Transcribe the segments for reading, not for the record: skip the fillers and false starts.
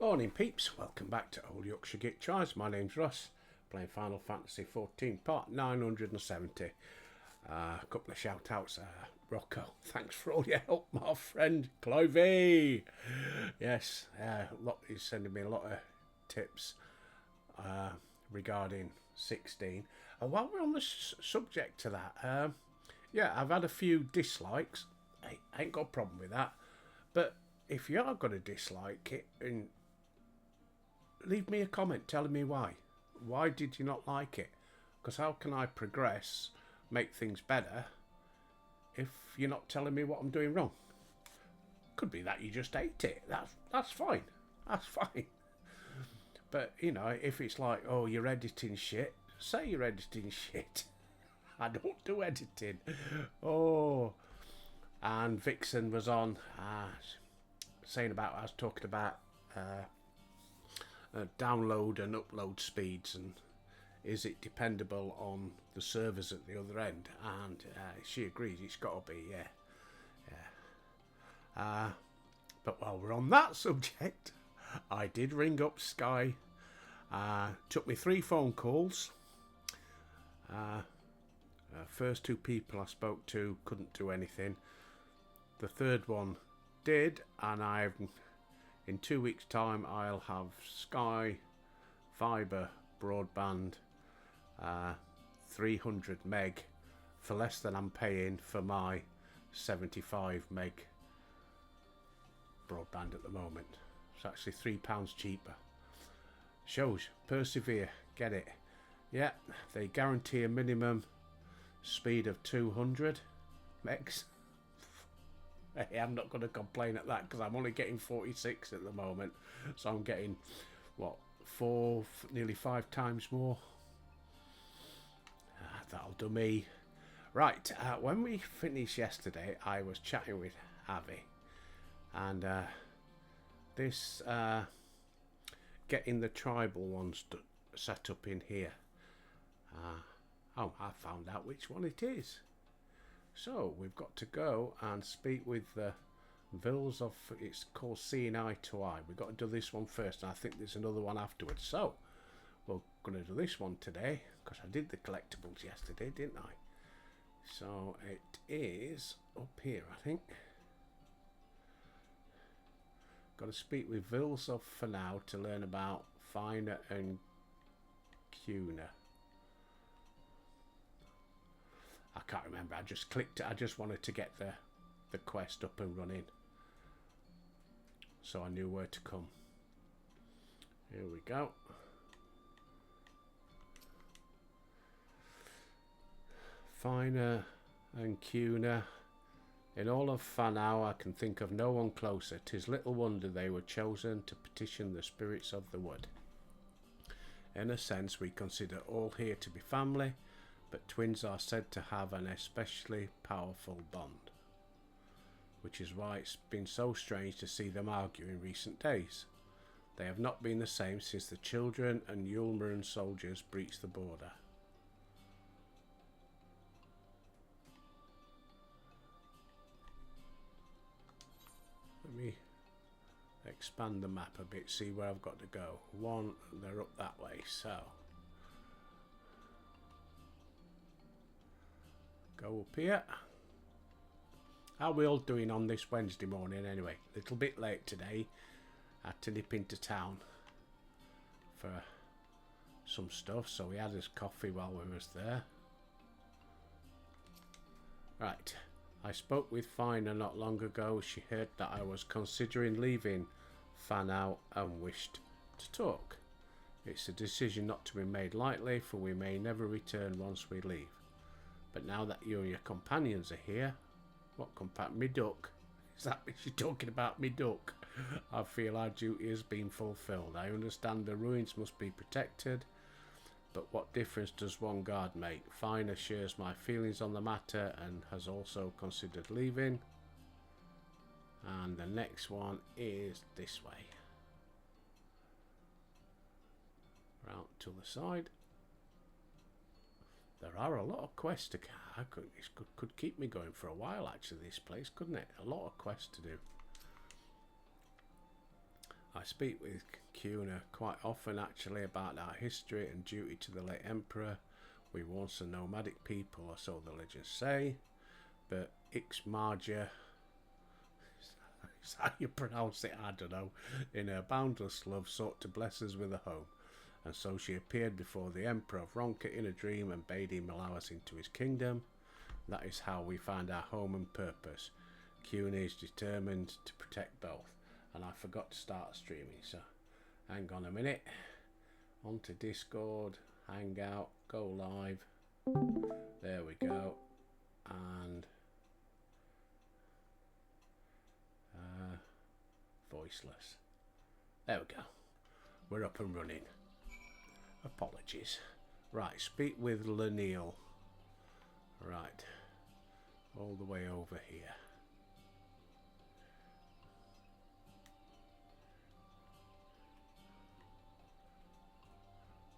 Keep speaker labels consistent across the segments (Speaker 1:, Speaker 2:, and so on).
Speaker 1: Morning peeps, welcome back to Old Yorkshire Git Tries. My name's Russ, playing Final Fantasy XIV, part 970. A couple of shout outs. Rocco, thanks for all your help, my friend. Clovey! Yes, he's sending me a lot of tips regarding 16. While we're on the subject to that, yeah, I've had a few dislikes. I ain't got a problem with that. But if you are going to dislike it, and leave me a comment telling me why. Why did you not like it? Because how can I progress, make things better, if you're not telling me what I'm doing wrong? Could be that you just hate it. That's fine. That's fine. But, you know, if it's like, oh, you're editing shit, say you're editing shit. I don't do editing. Oh. And Vixen was on, saying about, I was talking about download and upload speeds, and is it dependable on the servers at the other end? And she agrees it's got to be, yeah. But while we're on that subject, I did ring up Sky. Took me 3 phone calls. First 2 people I spoke to couldn't do anything. The third one did, and in 2 weeks' time I'll have Sky Fibre broadband, 300 meg, for less than I'm paying for my 75 meg broadband at the moment. It's actually £3 cheaper. Shows, persevere, get it. Yeah, they guarantee a minimum speed of 200 megs. Hey, I'm not going to complain at that, because I'm only getting 46 at the moment, so I'm getting what, nearly 5 times more. That'll do me. Right, when we finished yesterday, I was chatting with Avi, and this getting the tribal ones set up in here. Oh, I found out which one it is. So we've got to go and speak with the Vils of, it's called Seeing Eye to Eye. We've got to do this one first, and I think there's another one afterwards. So we're going to do this one today, because I did the collectibles yesterday, didn't I? So it is up here, I think. Got to speak with Vils of for now to learn about Finer and Cuna. I can't remember. I just clicked it. I just wanted to get the quest up and running, so I knew where to come. Here we go. Finer and Cuna. In all of Fanau, I can think of no one closer. 'Tis little wonder they were chosen to petition the spirits of the wood. In a sense, we consider all here to be family, but twins are said to have an especially powerful bond, which is why it's been so strange to see them argue in recent days. They have not been the same since the children and Yulmaran soldiers breached the border. Let me expand the map a bit, see where I've got to go. One, they're up that way, so go up here. How are we all doing on this Wednesday morning anyway? A little bit late today. I had to nip into town for some stuff, so we had us coffee while we was there. Right, I spoke with Finer not long ago. She heard that I was considering leaving Fanau and wished to talk. It's a decision not to be made lightly, for we may never return once we leave. But now that you and your companions are here, what me duck? Is that what you're talking about, me duck? I feel our duty has been fulfilled. I understand the ruins must be protected, but what difference does one guard make? Finer shares my feelings on the matter and has also considered leaving. And the next one is this way. Round to the side. There are a lot of quests to this could keep me going for a while, actually, this place, couldn't it? A lot of quests to do. I I speak with Kuna quite often actually about our history and duty to the late Emperor. We were once a nomadic people, or so the legends say, but Ixmarja, is how you pronounce it, I don't know, in her boundless love sought to bless us with a home, and so she appeared before the Emperor of Ronka in a dream and bade him allow us into his kingdom. That is how we find our home and purpose. Kuna is determined to protect both. And I forgot to start streaming, so hang on a minute. Onto Discord, Hangout, go live. There we go. And voiceless. There we go. We're up and running. Apologies. Right, speak with Lenil. Right. All the way over here.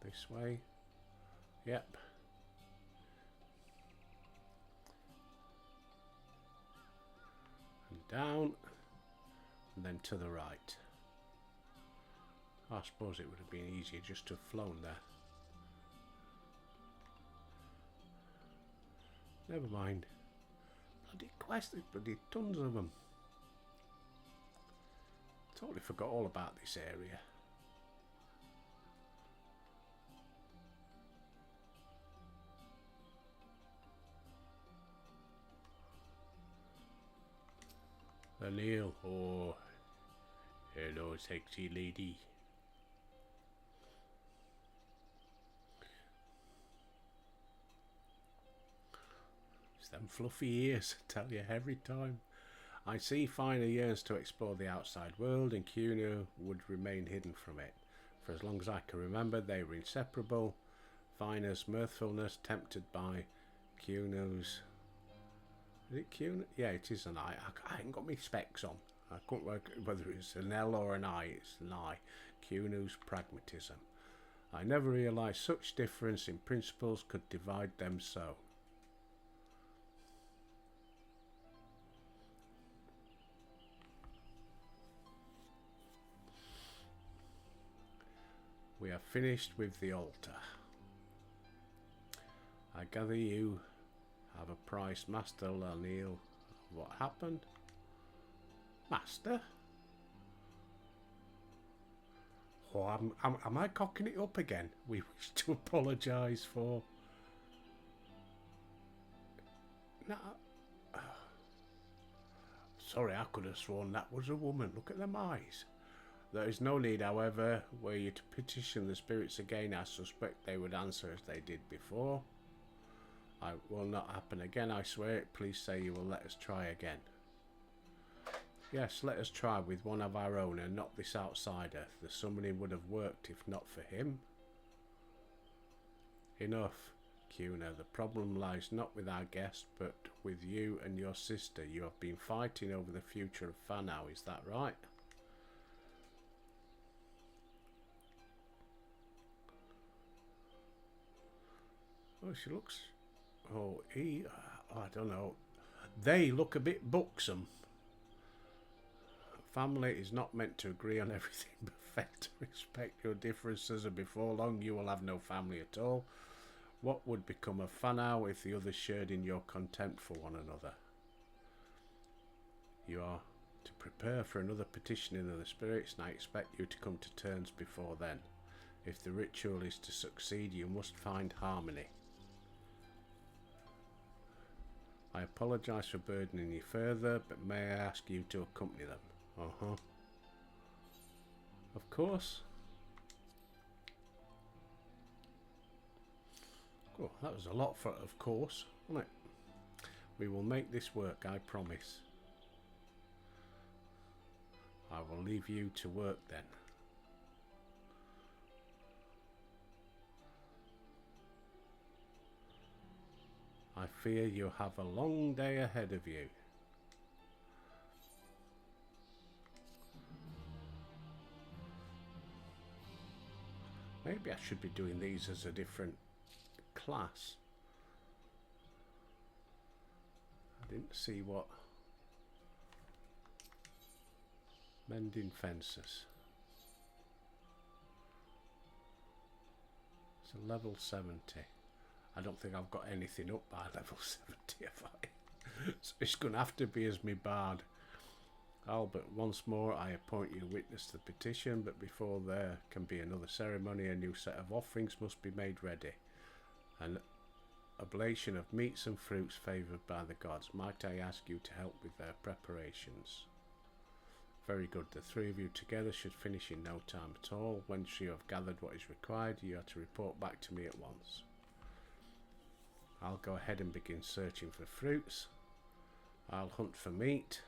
Speaker 1: This way. Yep. And down. And then to the right. I suppose it would have been easier just to have flown there. Never mind. Bloody quest, there's bloody tons of them. Totally forgot all about this area. Lenil, oh, hello, sexy lady. It's them fluffy ears, I tell you every time. I see Finer yearns to explore the outside world, and Kuna would remain hidden from it. For as long as I can remember, they were inseparable. Finer's mirthfulness, tempted by Kuno's. Is it Kuna? Yeah, it is an I. I ain't got my specs on. I couldn't work whether it's an L or an I. It's an I. Kuno's pragmatism. I never realised such difference in principles could divide them so. We are finished with the altar. I gather you have apprised Master Lenil of what happened? Master? Oh, am I cocking it up again? We wish to apologise for... No. Sorry, I could have sworn that was a woman. Look at them eyes. There is no need, however, were you to petition the spirits again. I suspect they would answer as they did before. It will not happen again, I swear it. Please say you will let us try again. Yes, let us try with one of our own and not this outsider. The summoning would have worked if not for him. Enough, Kuna. The problem lies not with our guest, but with you and your sister. You have been fighting over the future of Fanau, is that right? Oh, she looks... Oh, I don't know. They look a bit buxom. Family is not meant to agree on everything, but fair to respect your differences, and before long you will have no family at all. What would become of Fanau if the others shared in your contempt for one another? You are to prepare for another petitioning of the spirits, and I expect you to come to terms before then. If the ritual is to succeed, you must find harmony. I apologise for burdening you further, but may I ask you to accompany them? Of course. Oh, that was a lot for of course, wasn't it? We will make this work, I promise. I will leave you to work then. I fear you have a long day ahead of you. Maybe I should be doing these as a different class. I didn't see what... Mending fences. So level 70. I don't think I've got anything up by level 70, have I? So it's going to have to be as me bard. Albert, once more I appoint you witness to the petition, but before there can be another ceremony, a new set of offerings must be made ready. An oblation of meats and fruits favoured by the gods. Might I ask you to help with their preparations? Very good. The three of you together should finish in no time at all. Once you have gathered what is required, you are to report back to me at once. I'll go ahead and begin searching for fruits. I'll hunt for meat.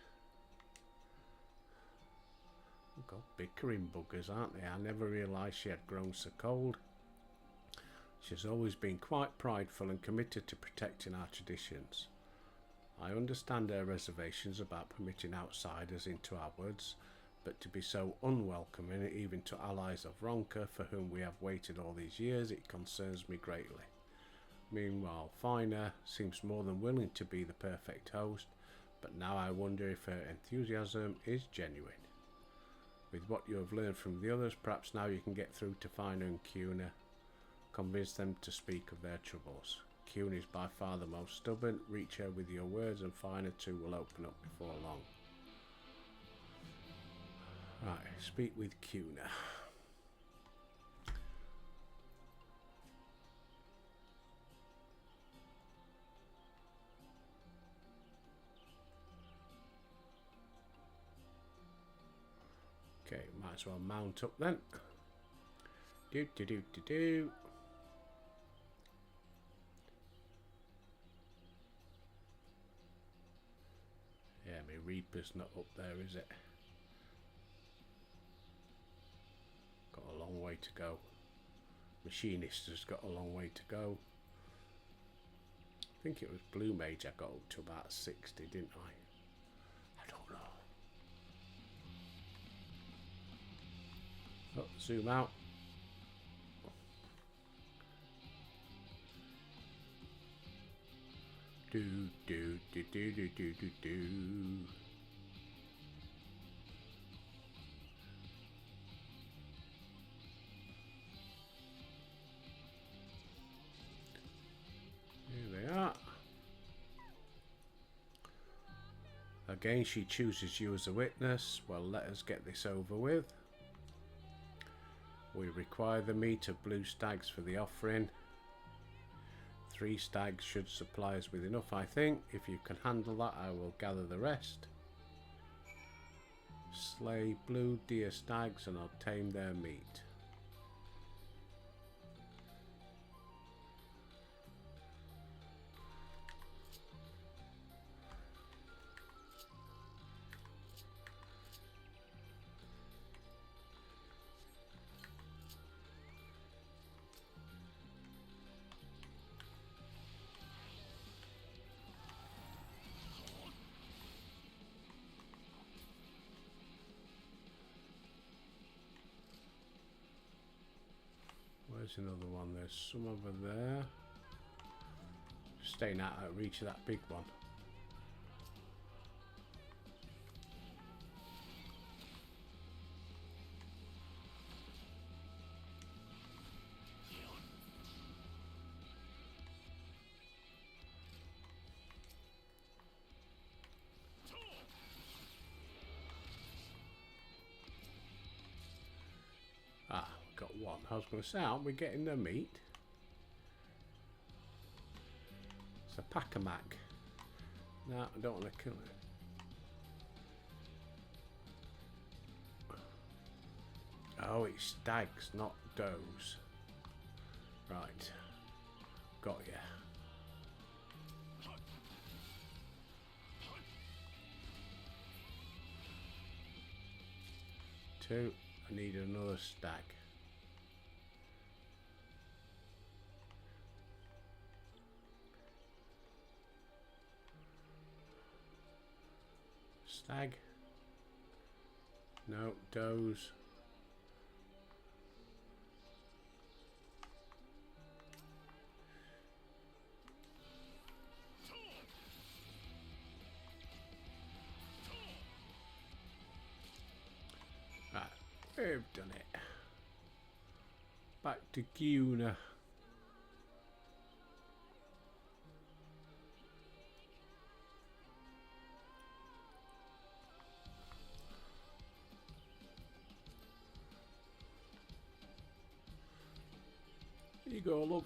Speaker 1: God, bickering buggers, aren't they? I never realised she had grown so cold. She's always been quite prideful and committed to protecting our traditions. I understand her reservations about permitting outsiders into our woods, but to be so unwelcoming even to allies of Ronka for whom we have waited all these years, it concerns me greatly. Meanwhile, Fina seems more than willing to be the perfect host, but now I wonder if her enthusiasm is genuine. With what you have learned from the others, perhaps now you can get through to Fina and Kuna. Convince them to speak of their troubles. Kuna is by far the most stubborn. Reach her with your words and Fina too will open up before long. Right, speak with Kuna. Okay, might as well mount up then. Do. Yeah, my Reaper's not up there, is it? Got a long way to go. Machinist has got a long way to go. I think it was Blue Mage I got up to about 60, didn't I? I don't know. Oh, zoom out. Do. Here they are. Again, she chooses you as a witness. Well, let us get this over with. We require the meat of blue stags for the offering. 3 stags should supply us with enough, I think. If you can handle that, I will gather the rest. Slay blue deer stags and obtain their meat. Where's another one? There's some over there. Staying out of reach of that big one. Got one. I was going to say, aren't we getting their meat? It's a Pacamac. No, I don't want to kill it. Oh, it's stags, not does. Right. Got ya. Two. I need another stag. Stag. No, does. Right, we've done it. Back to Kuna. you go, love.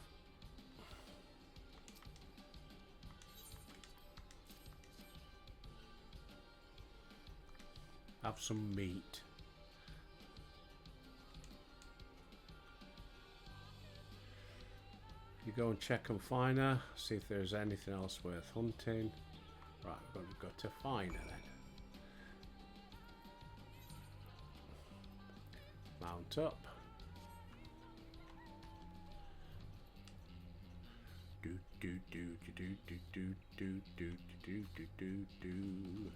Speaker 1: Have some meat. You go and check on Finer, see if there's anything else worth hunting. Right, we're going to go to Finer then. Mount up. Do do do do do do do do do do do do.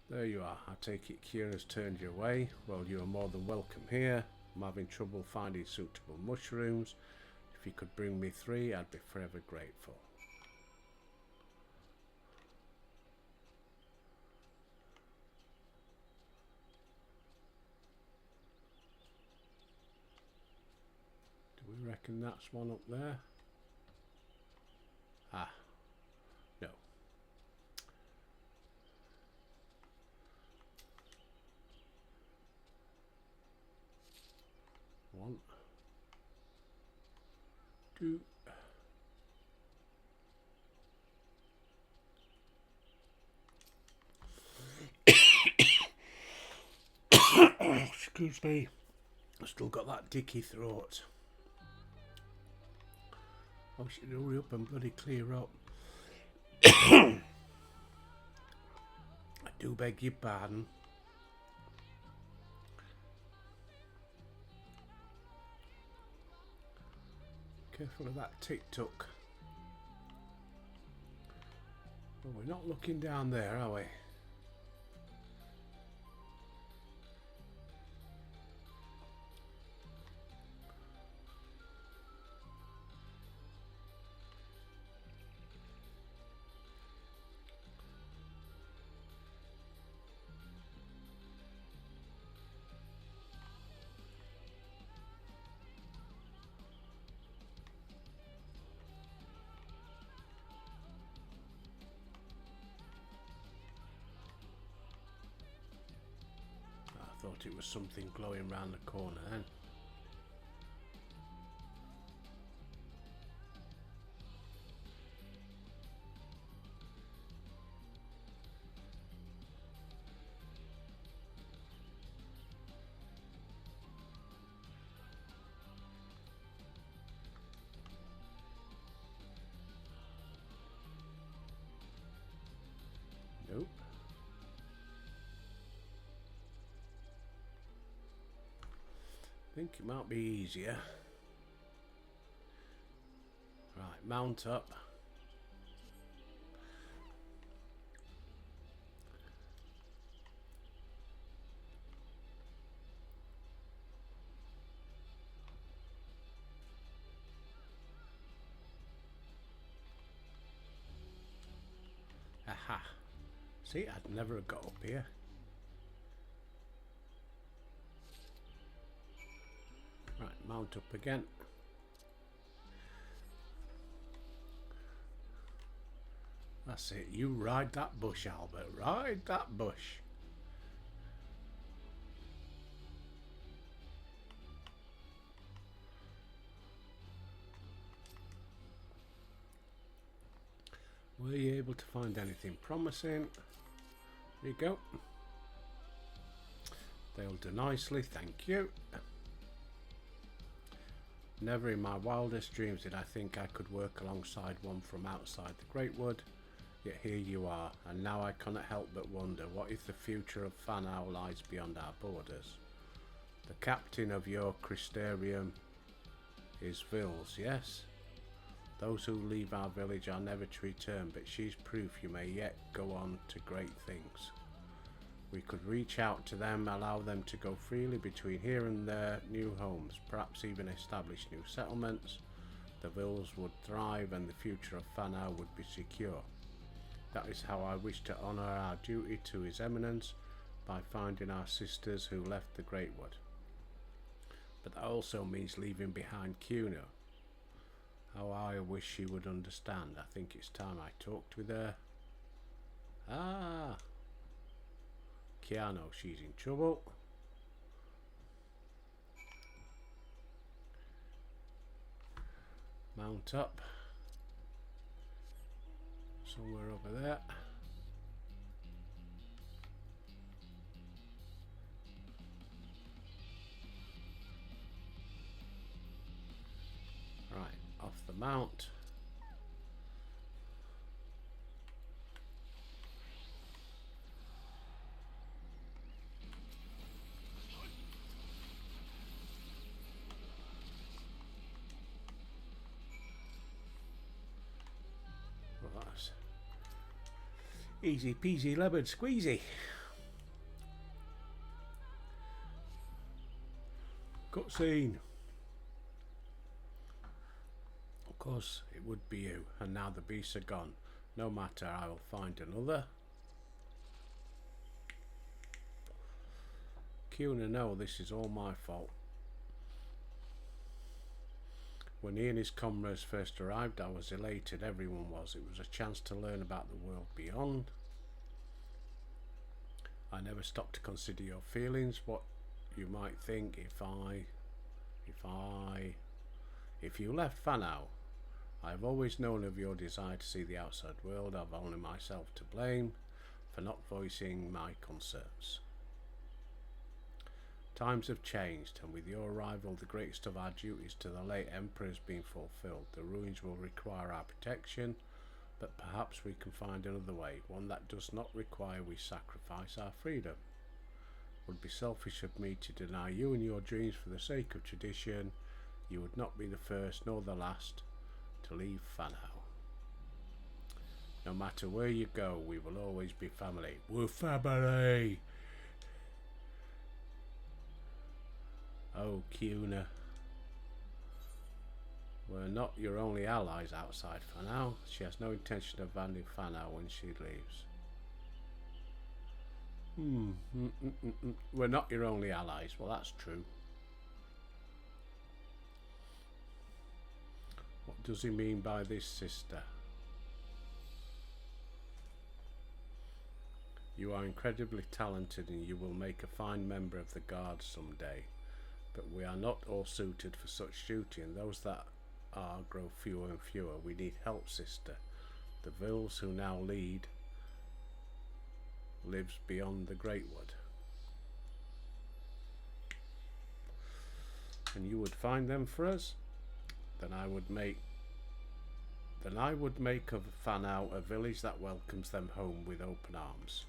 Speaker 1: There you are. I take it Kira's turned you away. Well, you are more than welcome here. I'm having trouble finding suitable mushrooms. If you could bring me 3, I'd be forever grateful. Do we reckon that's one up there? Ah, no. One, 2. Excuse me. I've still got that dicky throat. I should hurry up and bloody clear up. I do beg your pardon. Careful of that tic-tuck. Well, we're not looking down there, are we? I thought it was something glowing round the corner then. Nope. I think it might be easier. Right, mount up. Aha. See, I'd never have got up here. Right, mount up again. That's it. You ride that bush, Albert. Ride that bush. Were you able to find anything promising? There you go. They'll do nicely, thank you. Never in my wildest dreams did I think I could work alongside one from outside the Great Wood. Yet here you are, and now I cannot help but wonder, what if the future of Whanau lies beyond our borders? The captain of your Crystarium is Vils, yes? Those who leave our village are never to return, but she's proof you may yet go on to great things. We could reach out to them, allow them to go freely between here and their new homes, perhaps even establish new settlements. The Vils would thrive and the future of Whanau would be secure. That is how I wish to honour our duty to His Eminence, by finding our sisters who left the Great Wood. But that also means leaving behind Cuna. How I wish she would understand. I think it's time I talked with her. Ah, Keanu, she's in trouble. Mount up. Somewhere over there. Right, off the mount. Well, that's easy peasy lemon squeezy. Cutscene. Of course, it would be you, and now the beasts are gone. No matter, I will find another. Kuna, no, this is all my fault. When he and his comrades first arrived, I was elated. Everyone was. It was a chance to learn about the world beyond. I never stopped to consider your feelings, what you might think if you left Fanau. I've always known of your desire to see the outside world. I've only myself to blame for not voicing my concerns. Times have changed, and with your arrival, the greatest of our duties to the late Emperor has been fulfilled. The ruins will require our protection, but perhaps we can find another way, one that does not require we sacrifice our freedom. It would be selfish of me to deny you and your dreams for the sake of tradition. You would not be the first nor the last to leave Fanau. No matter where you go, we will always be family. We're family! Oh, Kuna. We're not your only allies outside Fanau. She has no intention of abandoning Fanau when she leaves. We're not your only allies. Well, that's true. What does he mean by this, sister? You are incredibly talented and you will make a fine member of the guard someday. But we are not all suited for such duty, and those that are grow fewer and fewer. We need help, sister. The Vils who now lead lives beyond the Great Wood. And you would find them for us? Then I would make of Fanau a village that welcomes them home with open arms.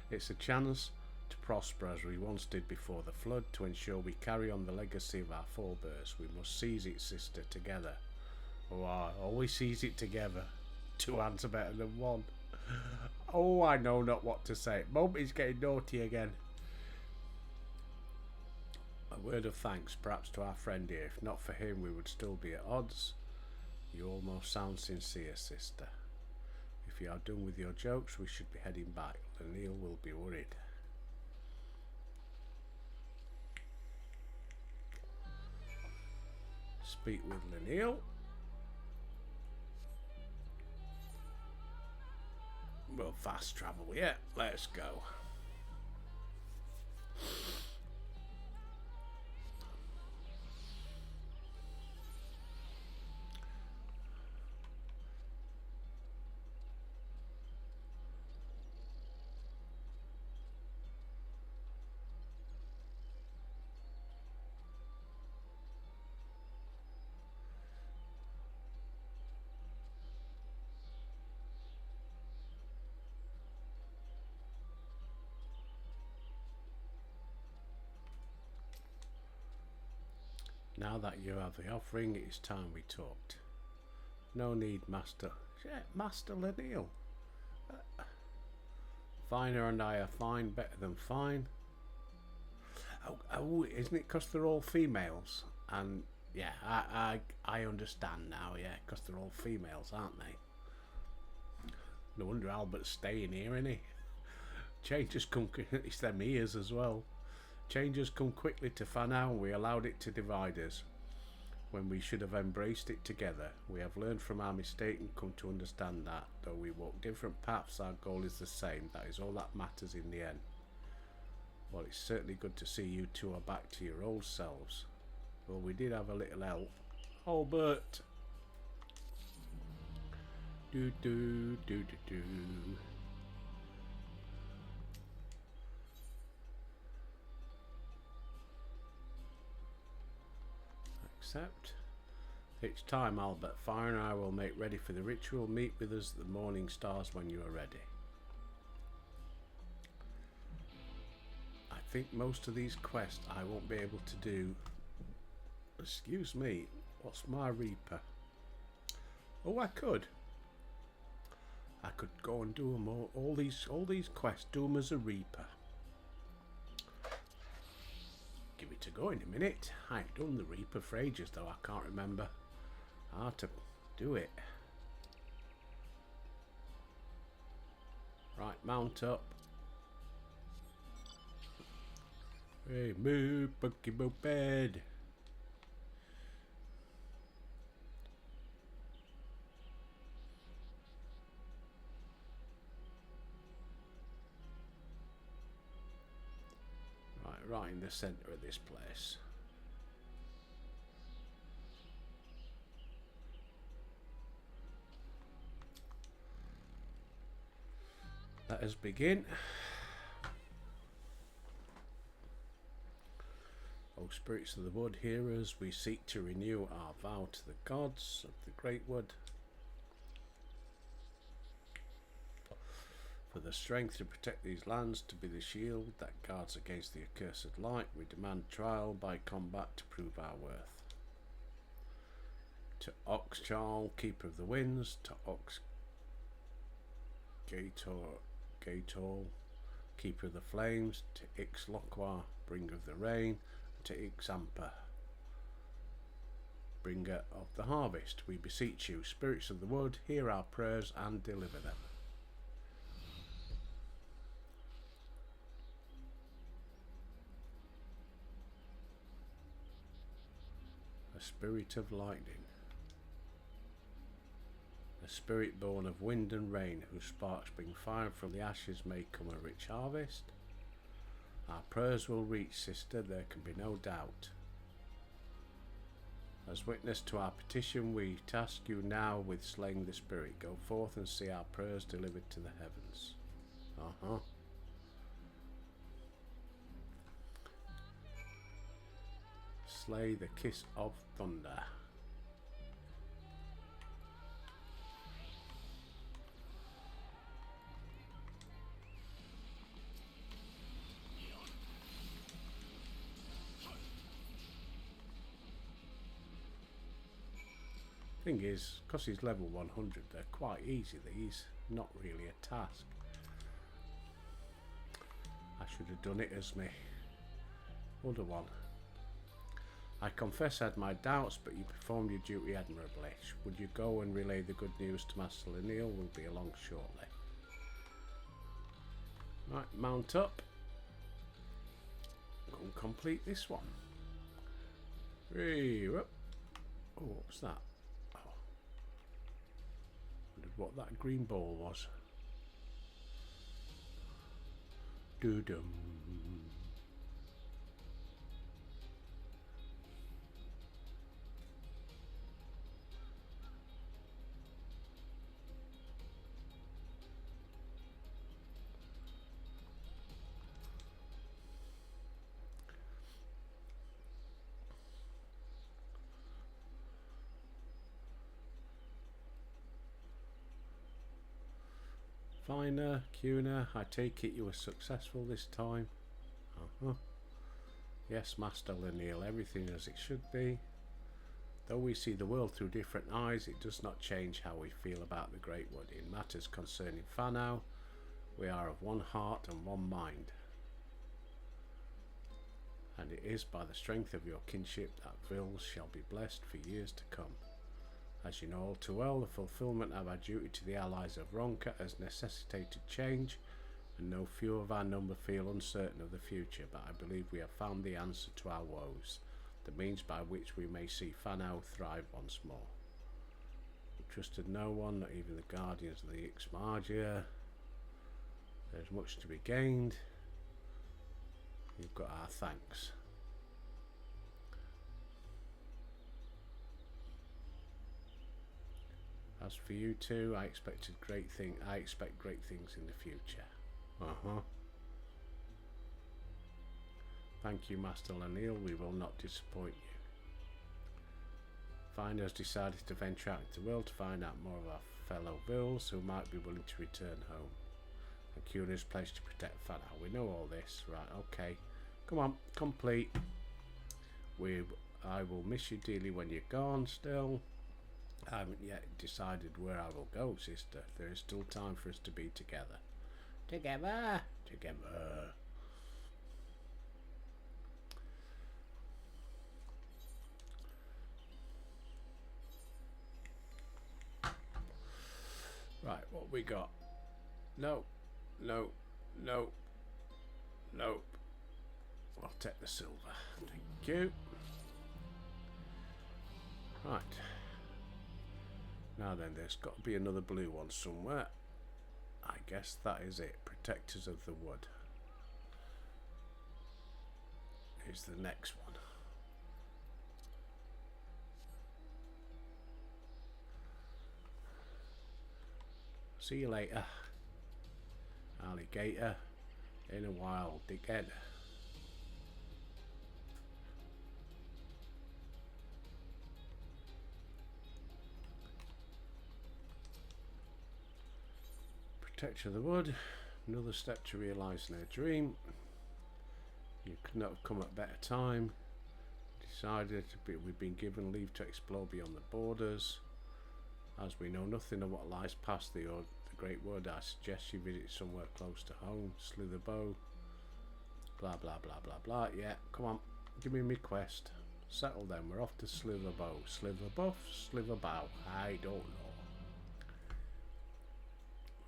Speaker 1: It's a chance to prosper as we once did before the flood. To ensure we carry on the legacy of our forebears, we must seize it, sister, together. Oh, I always seize it together. Two hands are better than one. Oh, I know not what to say. Mum is getting naughty again. A word of thanks, perhaps, to our friend here. If not for him, we would still be at odds. You almost sound sincere, sister. If you are done with your jokes, we should be heading back. Lenil will be worried. Speak with Lenil. We'll fast travel, yeah, let's go. Now that you have the offering, it is time we talked. No need, Master. Yeah, Master Lenil. Finer and I are fine, better than fine. Oh, isn't it because they're all females? And yeah, I understand now, yeah, because they're all females, aren't they? No wonder Albert's staying here, isn't he? Changes come, it's them ears as well. Changes come quickly to Fanau, and we allowed it to divide us. when we should have embraced it together. We have learned from our mistake and come to understand that, though we walk different paths, our goal is the same. That is all that matters in the end. Well, it's certainly good to see you two are back to your old selves. Well, we did have a little help. Albert! Do do do do do. Accept. It's time, Albert. Fire and I will make ready for the ritual. Meet with us at the morning stars when you are ready. I think most of these quests I won't be able to do. Excuse me, what's my Reaper? Oh, I could go and do them all these quests, do them as a Reaper. Give it a go in a minute. I ain't done the Reaper for ages though. I can't remember how to do it. Right, mount up. Hey, move, Bucky Moped. Right in the centre of this place. Let us begin. O spirits of the wood, hear us. We seek to renew our vow to the gods of the great wood. For the strength to protect these lands, to be the shield that guards against the accursed light, we demand trial by combat to prove our worth. To Oxcharl, keeper of the winds, to Ox Gator, keeper of the flames, to Ixlocwa, bringer of the rain, and to Ixampa, bringer of the harvest. We beseech you, spirits of the wood, hear our prayers and deliver them. A spirit of lightning, a spirit born of wind and rain, whose sparks bring fire from the ashes may come a rich harvest. Our prayers will reach, sister, there can be no doubt. As witness to our petition, we task you now with slaying the spirit. Go forth and see our prayers delivered to the heavens. Slay the kiss of thunder. Thing is, because he's level 100, they're quite easy. These not really a task. I should have done it as my other one. I confess I had my doubts, but you performed your duty admirably. Would you go and relay the good news to Master Leniel? We'll be along shortly. Right, mount up. Go and complete this one. Hey, oh, what was that? Oh, wondered what that green ball was. Doo-dum. Finer, Cuna, I take it you were successful this time. Yes, Master Leniel, everything as it should be. Though we see the world through different eyes, it does not change how we feel about the Great Wood. In matters concerning Whanau, we are of one heart and one mind. And it is by the strength of your kinship that Vils shall be blessed for years to come. As you know all too well, the fulfilment of our duty to the allies of Ronka has necessitated change, and no few of our number feel uncertain of the future, but I believe we have found the answer to our woes. the means by which we may see Whanau thrive once more. We trusted no one, not even the guardians of the Ixmargia. There's much to be gained. You've got our thanks. As for you two, I expect great things in the future. Thank you, Master Lanil. We will not disappoint you. Finder has decided to venture out into the world to find out more of our fellow Vils who might be willing to return home. And Kuna is pledged to protect Whanau. We know all this. Right, okay. Come on, complete. I will miss you dearly when you're gone still. I haven't yet decided where I will go, sister. There is still time for us to be together. Together. Right, what we got? No. Nope. I'll take the silver. Thank you. Right. Now then, there's got to be another blue one somewhere. I guess that is it. Protectors of the Wood is the next one. See you later, alligator. In a while, dickhead. Protector of the Wood. Another step to realising their dream. You could not have come at a better time. We've been given leave to explore beyond the borders. As we know nothing of what lies past the Great Wood, I suggest you visit somewhere close to home. Slither Bow. Blah blah blah blah blah. Yeah, come on, give me my quest. Settle then. We're off to Slither Bow. Slither Buff, Slither Bow. I don't know.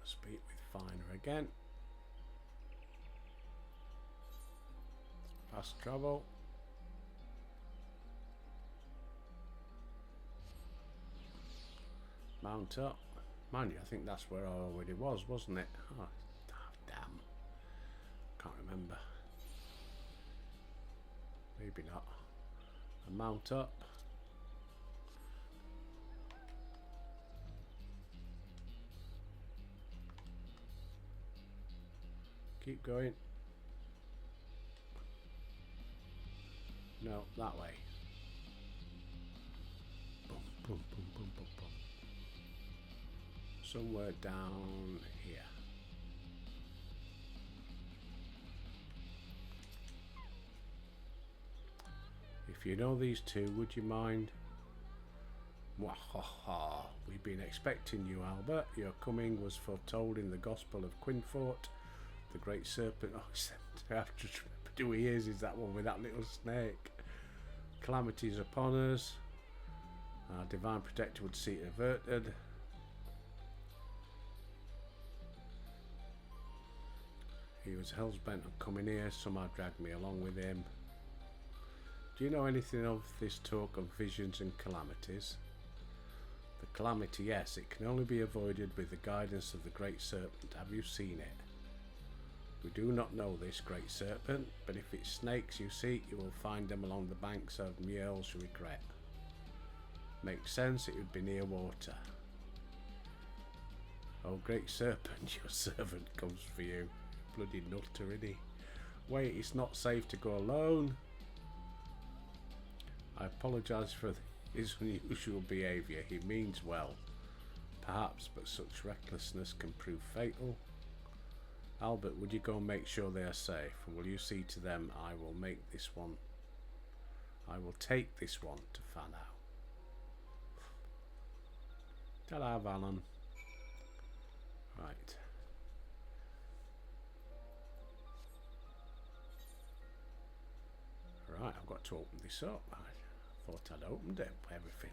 Speaker 1: Speak with Finder again. Fast travel. Mount up. Mind you, I think that's where I already was, wasn't it? Oh, damn. Can't remember. Maybe not. And mount up. Keep going. No, that way. Boom, boom, boom, boom, boom, boom. Somewhere down here. If you know these two, would you mind? Mwahaha. We've been expecting you, Albert. Your coming was foretold in the Gospel of Quinfort. The great serpent. Oh, I have to remember who he is that one with that little snake. Calamity is upon us. Our divine protector would see it averted. He was hell's bent on coming here. Somehow dragged me along with him. Do you know anything of this talk of visions and calamities? The calamity, yes, it can only be avoided with the guidance of the great serpent. Have you seen it? We do not know this great serpent, but if it's snakes you seek, you will find them along the banks of Mjöl's Regret. Makes sense, it would be near water. Oh, great serpent, your servant comes for you. Bloody nutter, isn't he? Wait, it's not safe to go alone. I apologise for his unusual behaviour. He means well, perhaps, but such recklessness can prove fatal. Albert, would you go and make sure they are safe? And will you see to them? I will take this one to Whanau. Ta-da, Valon. Right. Right, I've got to open this up. I thought I'd opened it, everything.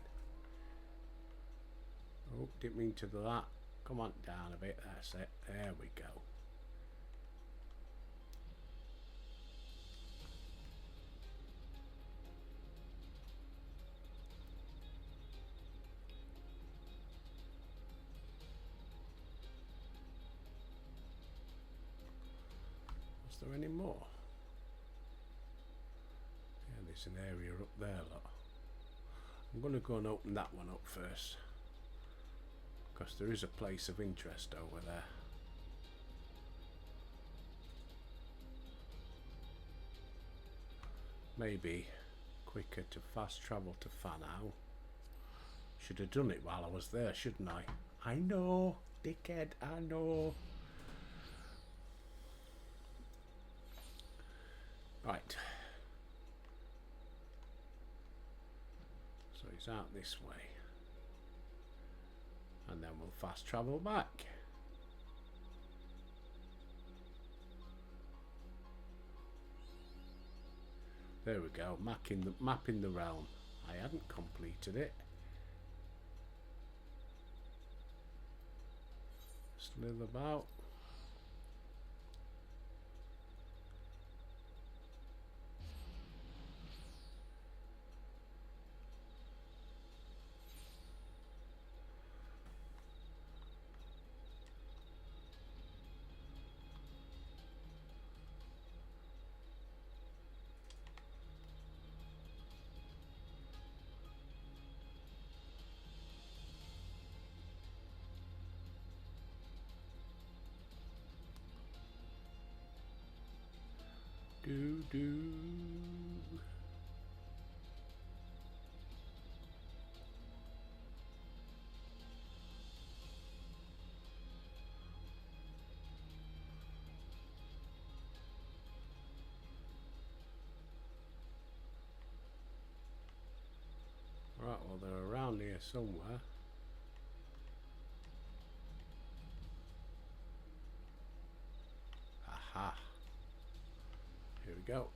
Speaker 1: Oh, didn't mean to do that. Come on down a bit, that's it. There we go. any more? Yeah, there's an area up there, look. I'm going to go and open that one up first, because there is a place of interest over there. Maybe quicker to fast travel to Fanau. Should have done it while I was there, shouldn't I? I know, dickhead, I know. Right. So he's out this way. And then we'll fast travel back. There we go, mapping the realm. I hadn't completed it. Slither about. Do. Right, well, they're around here somewhere. Aha. Here we go.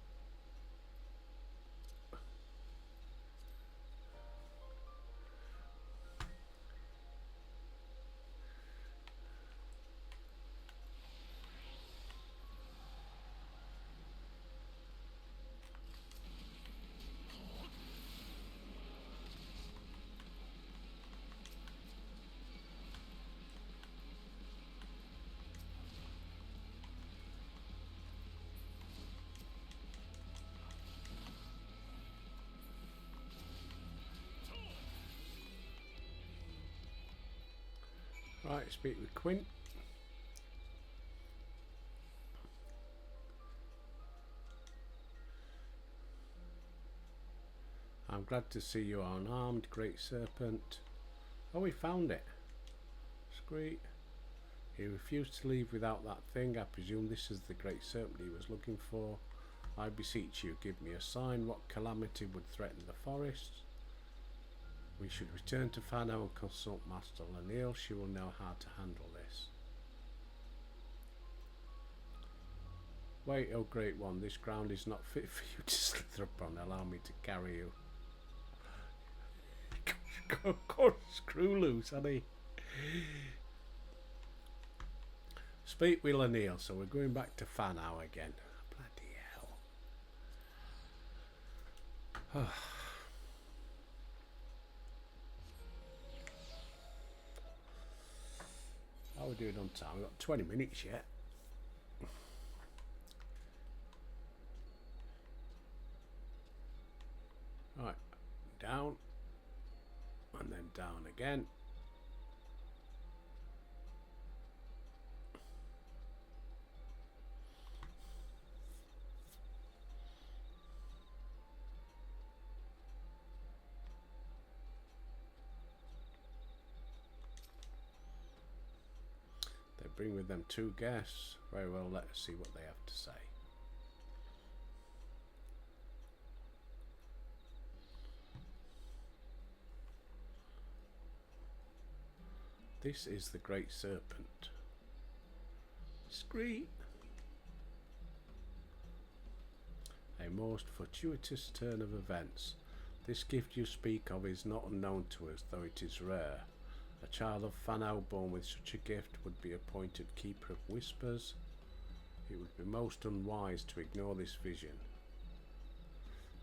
Speaker 1: Right, speak with Quint. I'm glad to see you are unarmed, Great Serpent. Oh, we found it. Screet. He refused to leave without that thing. I presume this is the Great Serpent he was looking for. I beseech you, give me a sign. What calamity would threaten the forest? We should return to Fanau and consult Master Lanil. She will know how to handle this. Wait, oh great one, this ground is not fit for you to slither upon. Allow me to carry you. Screw loose, honey. Speak with Lanil, so we're going back to Fanau again. Bloody hell. How are we doing on time? We've got 20 minutes yet. Right, down. And then down again. Bring with them 2 guests. Very well, let us see what they have to say. This is the Great Serpent. Discreet. A most fortuitous turn of events. This gift you speak of is not unknown to us, though it is rare. A child of Fanau born with such a gift would be appointed Keeper of Whispers. It would be most unwise to ignore this vision.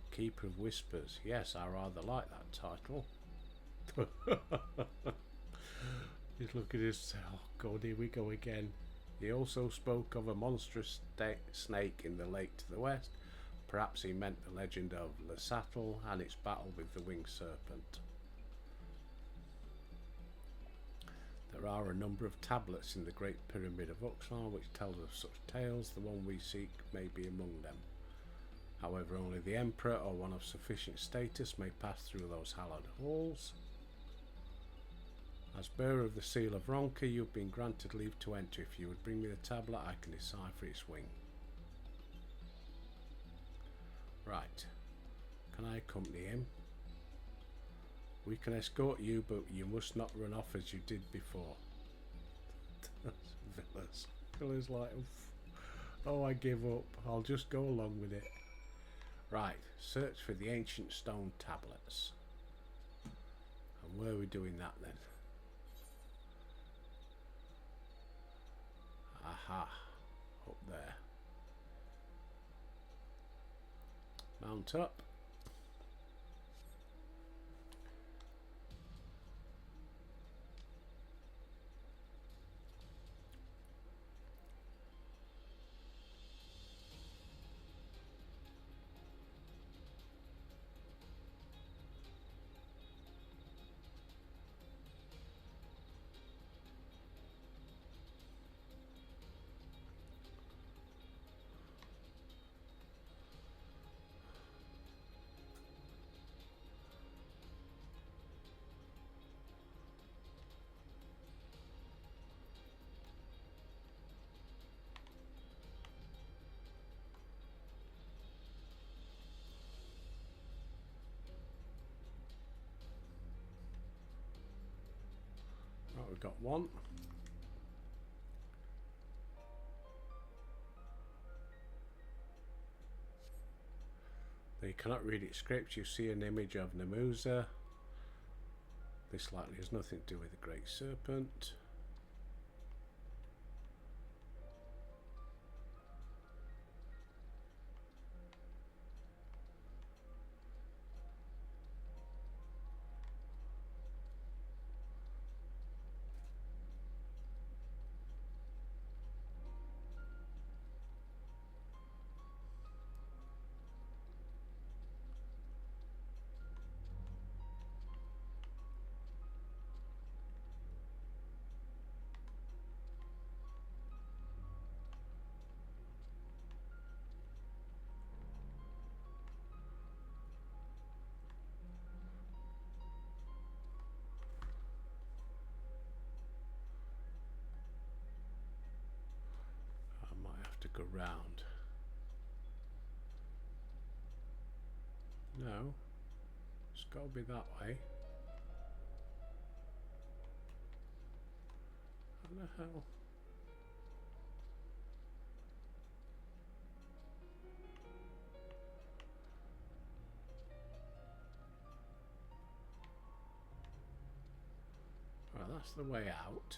Speaker 1: Keeper of Whispers. Yes, I rather like that title. He's looking at his... Oh God, here we go again. He also spoke of a monstrous snake in the lake to the west. Perhaps he meant the legend of Le Sattel and its battle with the winged serpent. There are a number of tablets in the Great Pyramid of Uxkhar which tell of such tales. The one we seek may be among them. However, only the Emperor or one of sufficient status may pass through those hallowed halls. As bearer of the Seal of Ronka, you've been granted leave to enter. If you would bring me the tablet, I can decipher its wing. Right. Can I accompany him? We can escort you, but you must not run off as you did before. Villa's like, oh, I give up. I'll just go along with it. Right. Search for the ancient stone tablets. And where are we doing that then? Aha. Up there. Mount up. Right, we've got one. Though you cannot read its script, you see an image of Namusa. This likely has nothing to do with the Great Serpent. To go round. No, it's got to be that way. How the hell? Well, that's the way out.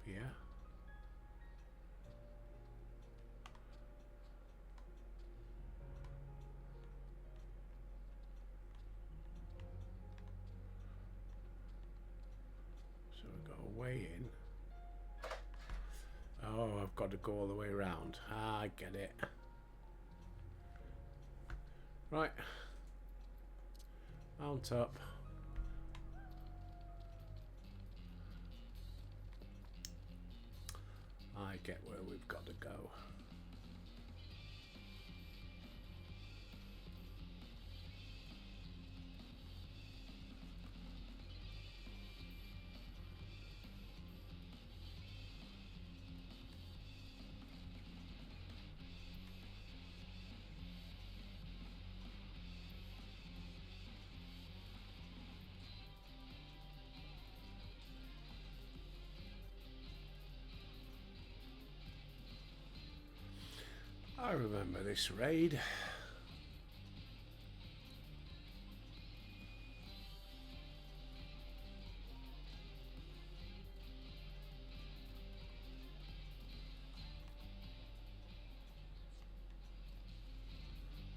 Speaker 1: Here. So we've got a way in. Oh, I've got to go all the way around. Ah, I get it. Right. Mount up. I get where we've got to go. I remember this raid.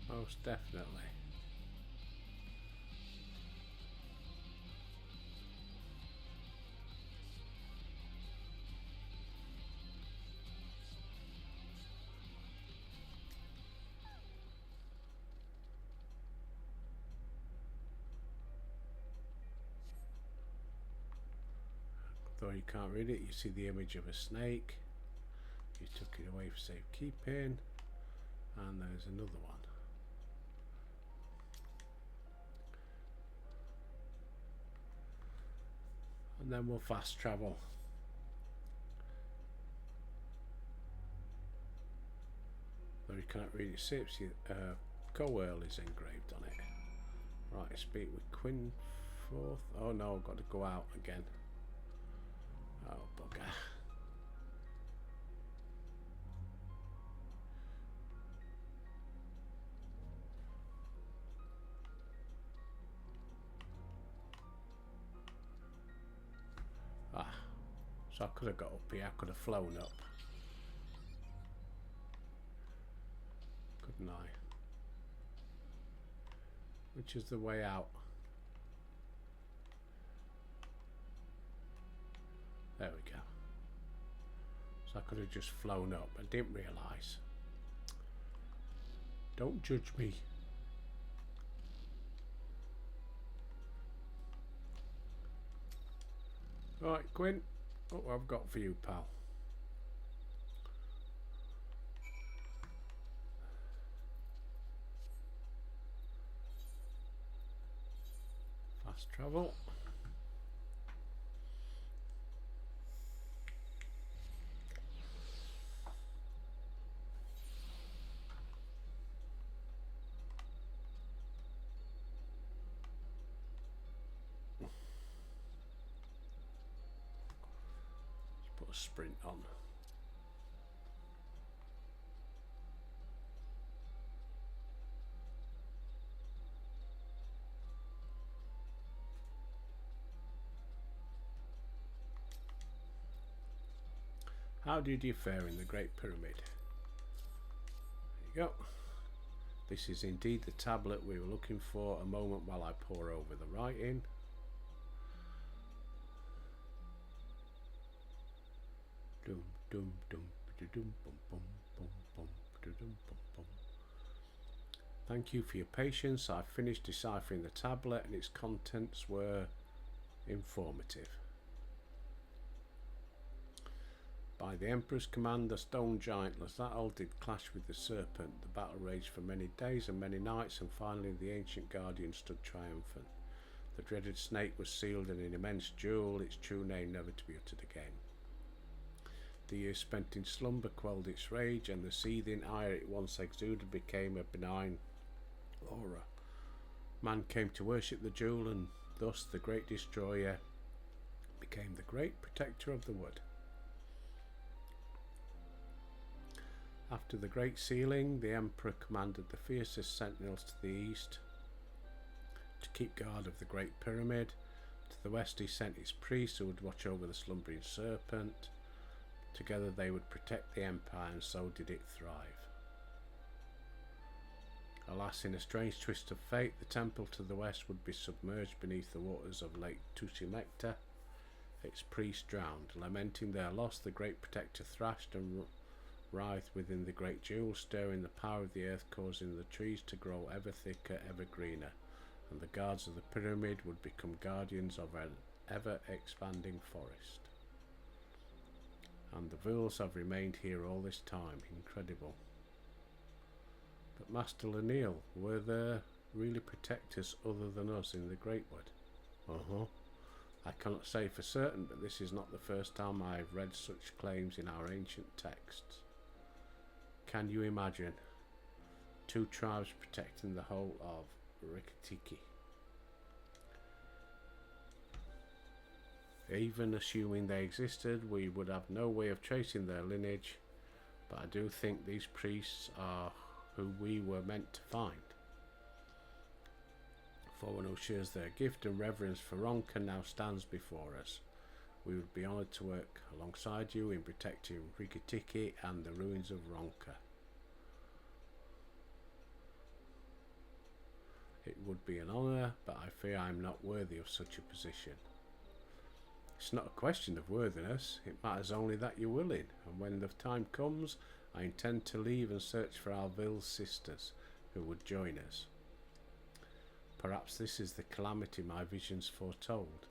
Speaker 1: Most definitely. Though you can't read it, you see the image of a snake. You took it away for safekeeping. And there's another one. And then we'll fast travel. Though you can't read it, Sips, Coearl is engraved on it. Right, speak with Quinn Forth. Oh no, I've got to go out again. Oh bugger. Ah, so I could have got up here, I could have flown up. Couldn't I? Which is the way out? There we go. So I could have just flown up. I didn't realise. Don't judge me. Right, Quinn. What I've got for you, pal. Fast travel. Put a sprint on. How did you fare in the Great Pyramid? There you go. This is indeed the tablet we were looking for. A moment while I pore over the writing. Dum dum dum dum bum bum bum bum dum bum bum. Thank you for your patience. I finished deciphering the tablet and its contents were informative. By the Emperor's command, the stone giant Lazal did clash with the serpent. The battle raged for many days and many nights, and finally the ancient guardian stood triumphant. The dreaded snake was sealed in an immense jewel, its true name never to be uttered again. The years spent in slumber quelled its rage, and the seething ire it once exuded became a benign aura. Man came to worship the jewel, and thus the great destroyer became the great protector of the wood. After the great sealing, the Emperor commanded the fiercest sentinels to the east to keep guard of the Great Pyramid. To the west he sent his priests who would watch over the slumbering serpent. Together they would protect the empire, and so did it thrive. Alas, in a strange twist of fate, the temple to the west would be submerged beneath the waters of Lake Tusimekta. Its priests drowned. Lamenting their loss, the great protector thrashed and writhed within the great jewel, stirring the power of the earth, causing the trees to grow ever thicker, ever greener, and the guards of the pyramid would become guardians of an ever-expanding forest. And the Vuls have remained here all this time. Incredible. But Master Leneel, were there really protectors other than us in the Greatwood? I cannot say for certain, but this is not the first time I have read such claims in our ancient texts. Can you imagine? Two tribes protecting the whole of Rikki-Tikki. Even assuming they existed, we would have no way of tracing their lineage, but I do think these priests are who we were meant to find. For one who shares their gift and reverence for Ronka now stands before us. We would be honoured to work alongside you in protecting Rikki-Tikki and the ruins of Ronka. It would be an honour, but I fear I am not worthy of such a position. It's not a question of worthiness, it matters only that you're willing, and when the time comes, I intend to leave and search for our Vil sisters, who would join us. Perhaps this is the calamity my visions foretold.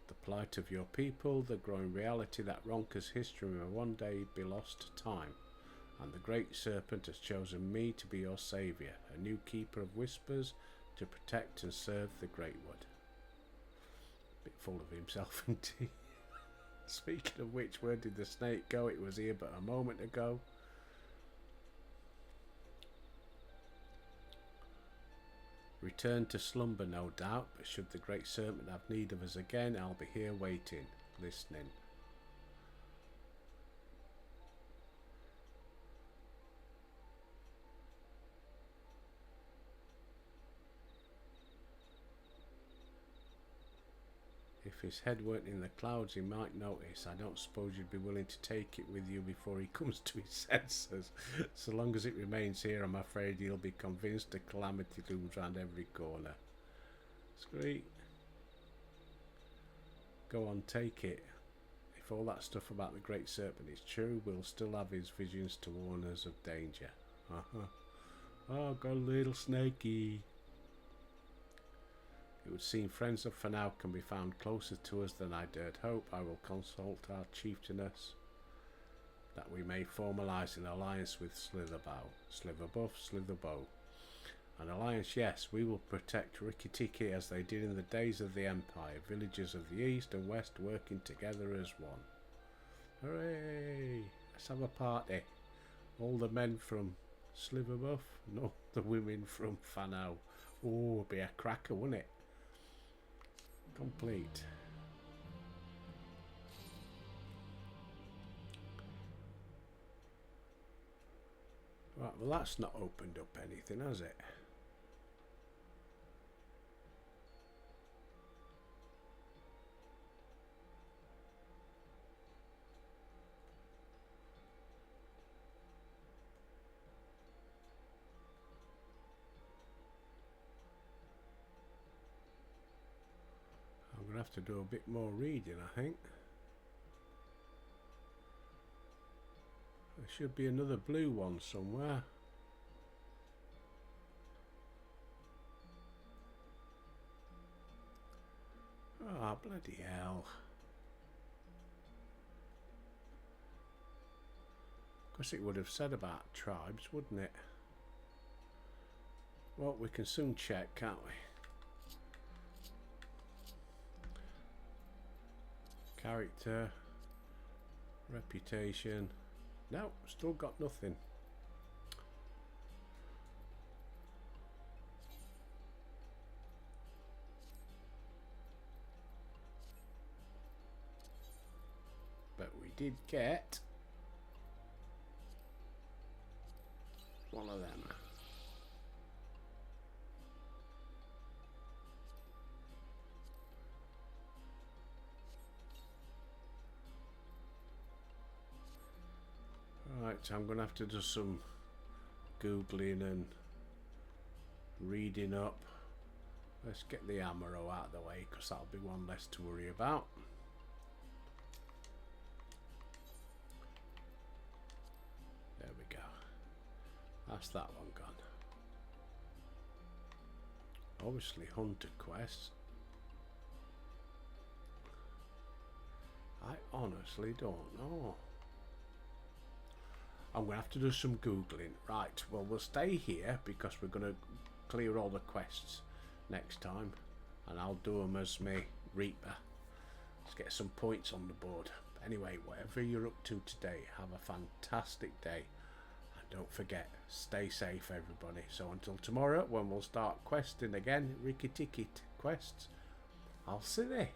Speaker 1: The plight of your people, the growing reality that Ronka's history may one day be lost to time. And the great serpent has chosen me to be your saviour, a new keeper of whispers to protect and serve the great wood. Bit full of himself, isn't he? Speaking of which, where did the snake go? It was here but a moment ago. Return to slumber, no doubt, but should the great serpent have need of us again, I'll be here waiting, listening. If his head weren't in the clouds, he might notice. I don't suppose you'd be willing to take it with you before he comes to his senses. So long as it remains here, I'm afraid he'll be convinced a calamity looms round every corner. Screet. Go on, take it. If all that stuff about the great serpent is true, we'll still have his visions to warn us of danger. Oh, got a little snaky. It would seem friends of Fanau can be found closer to us than I dared hope. I will consult our chieftainess that we may formalise an alliance with Slitherbuff, Slitherbow. An alliance, yes, we will protect Rikki-Tikki as they did in the days of the Empire, villages of the east and west working together as one. Hooray! Let's have a party. All the men from Slitherbuff and all the women from Fanau. Oh, it'd be a cracker, wouldn't it? Complete. Right, well that's not opened up anything, has it? I'm going to have to do a bit more reading, I think. There should be another blue one somewhere. Ah, oh, bloody hell. Of course it would have said about tribes, wouldn't it? Well, we can soon check, can't we? Character, reputation. No, still got nothing. But we did get one of them. Right, so I'm going to have to do some Googling and reading up. Let's get the Amaro out of the way because that'll be one less to worry about. There we go. That's that one gone. Obviously hunter quests. I honestly don't know. I'm going to have to do some Googling. Right, well, we'll stay here because we're going to clear all the quests next time. And I'll do them as me Reaper. Let's get some points on the board. But anyway, whatever you're up to today, have a fantastic day. And don't forget, stay safe, everybody. So until tomorrow, when we'll start questing again, Rikki-Tikki quests, I'll see you.